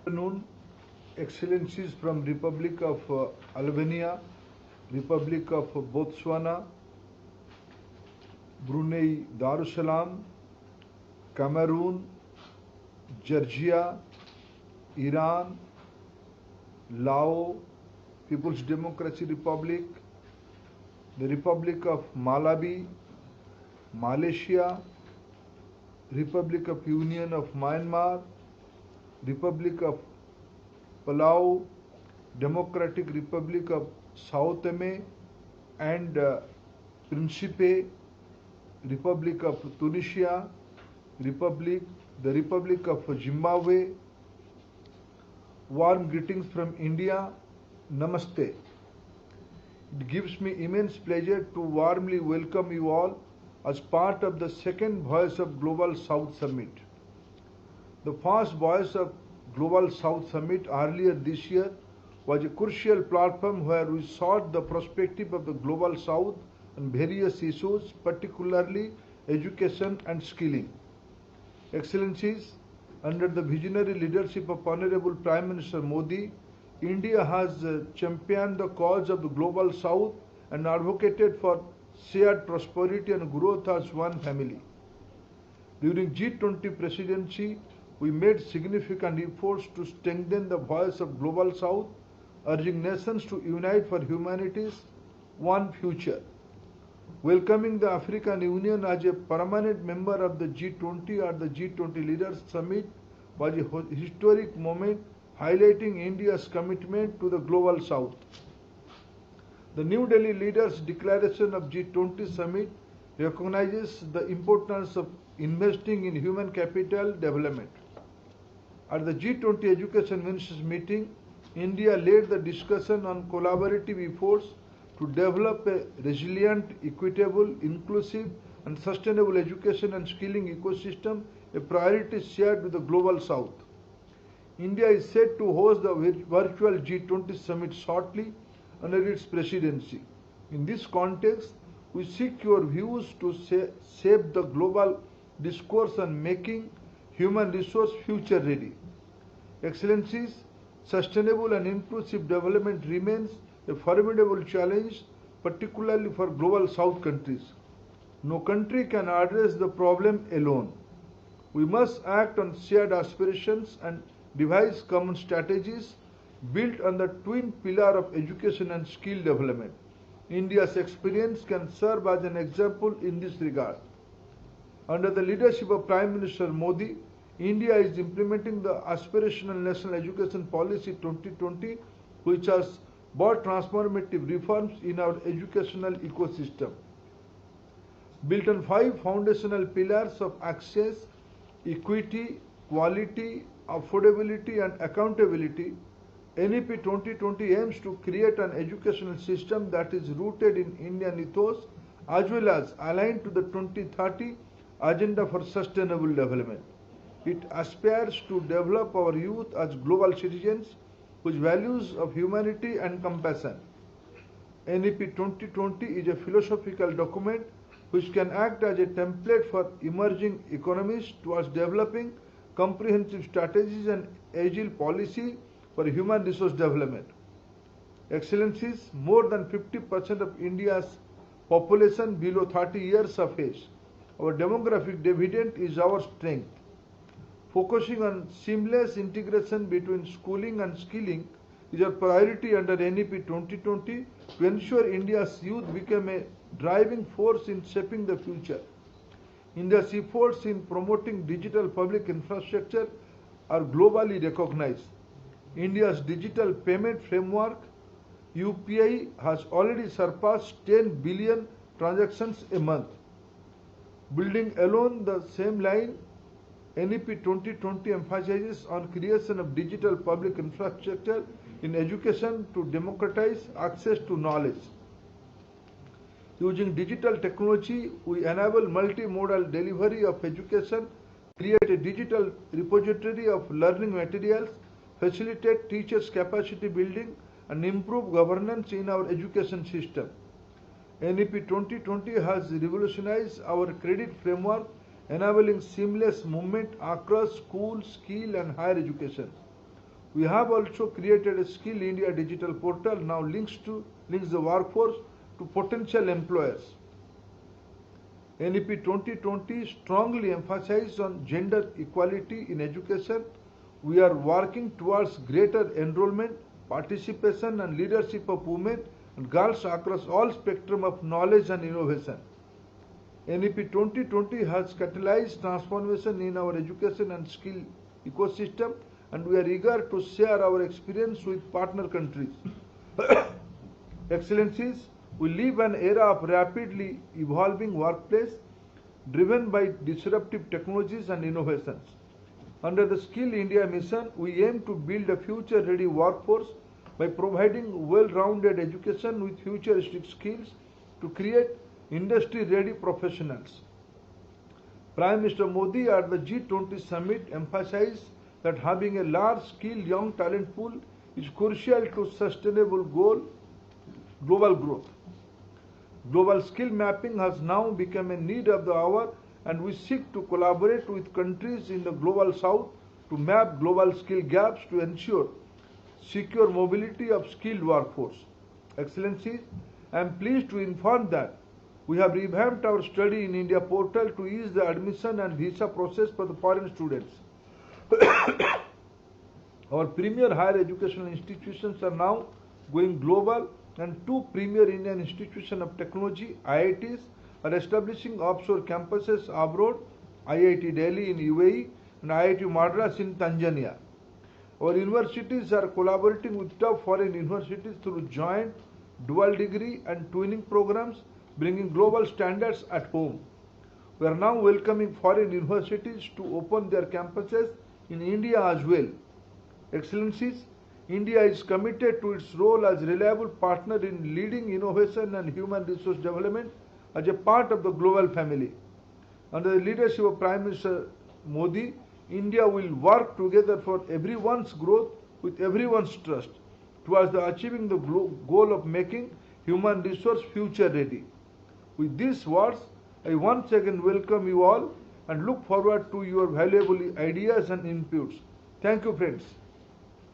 Afternoon, Excellencies from Republic of Albania, Republic of Botswana, Brunei Darussalam, Cameroon, Georgia, Iran, Laos, People's Democratic Republic, the Republic of Malawi, Malaysia, Republic of Union of Myanmar, Republic of Palau, Democratic Republic of Sao Tome and Principe, Republic of Tunisia, the Republic of Zimbabwe. Warm greetings from India. Namaste. It gives me immense pleasure to warmly welcome you all as part of the second Voice of Global South Summit. The first Voice of Global South Summit earlier this year was a crucial platform where we sought the perspective of the Global South on various issues, particularly education and skilling. Excellencies, under the visionary leadership of Honorable Prime Minister Modi, India has championed the cause of the Global South and advocated for shared prosperity and growth as one family. During G20 presidency, we made significant efforts to strengthen the voice of Global South, urging nations to unite for humanity's one future. Welcoming the African Union as a permanent member of the G20 at the G20 Leaders Summit was a historic moment highlighting India's commitment to the Global South. The New Delhi Leaders' Declaration of G20 Summit recognizes the importance of investing in human capital development. At the G20 Education Ministers meeting, India led the discussion on collaborative efforts to develop a resilient, equitable, inclusive and sustainable education and skilling ecosystem, a priority shared with the Global South. India is set to host the virtual G20 summit shortly under its presidency. In this context, we seek your views to shape the global discourse on making human resource future ready. Excellencies, sustainable and inclusive development remains a formidable challenge, particularly for Global South countries. No country can address the problem alone. We must act on shared aspirations and devise common strategies built on the twin pillar of education and skill development. India's experience can serve as an example in this regard. Under the leadership of Prime Minister Modi, India is implementing the Aspirational National Education Policy 2020, which has brought transformative reforms in our educational ecosystem. Built on 5 foundational pillars of access, equity, quality, affordability and accountability, NEP 2020 aims to create an educational system that is rooted in Indian ethos as well as aligned to the 2030 Agenda for Sustainable Development. It aspires to develop our youth as global citizens whose values of humanity and compassion. NEP 2020 is a philosophical document which can act as a template for emerging economies towards developing comprehensive strategies and agile policy for human resource development. Excellencies, more than 50% of India's population below 30 years of age. Our demographic dividend is our strength. Focusing on seamless integration between schooling and skilling is our priority under NEP 2020 to ensure India's youth become a driving force in shaping the future. India's efforts in promoting digital public infrastructure are globally recognized. India's digital payment framework UPI has already surpassed 10 billion transactions a month. Building along the same line, NEP 2020 emphasizes on creation of digital public infrastructure in education to democratize access to knowledge. Using digital technology, we enable multimodal delivery of education, create a digital repository of learning materials, facilitate teachers' capacity building, and improve governance in our education system. NEP 2020 has revolutionized our credit framework, enabling seamless movement across school, skill, and higher education. We have also created a Skill India digital portal now links the workforce to potential employers. NEP 2020 strongly emphasized on gender equality in education. We are working towards greater enrollment, participation and leadership of women and girls across all spectrum of knowledge and innovation. NEP 2020 has catalyzed transformation in our education and skill ecosystem, and we are eager to share our experience with partner countries. Excellencies, we live an era of rapidly evolving workplace driven by disruptive technologies and innovations. Under the Skill India mission, we aim to build a future-ready workforce by providing well-rounded education with futuristic skills to create industry-ready professionals. Prime Minister Modi at the G20 summit emphasized that having a large skilled young talent pool is crucial to sustainable global growth. Global skill mapping has now become a need of the hour, and we seek to collaborate with countries in the global south to map global skill gaps to ensure secure mobility of skilled workforce. Excellencies, I am pleased to inform that we have revamped our Study in India portal to ease the admission and visa process for the foreign students. Our premier higher educational institutions are now going global, and two premier Indian institutions of technology, IITs, are establishing offshore campuses abroad, IIT Delhi in UAE and IIT Madras in Tanzania. Our universities are collaborating with top foreign universities through joint, dual degree and twinning programs, bringing global standards at home. We are now welcoming foreign universities to open their campuses in India as well. Excellencies, India is committed to its role as reliable partner in leading innovation and human resource development as a part of the global family. Under the leadership of Prime Minister Modi, India will work together for everyone's growth with everyone's trust towards achieving the goal of making human resource future ready. With these words, I once again welcome you all and look forward to your valuable ideas and inputs. Thank you, friends.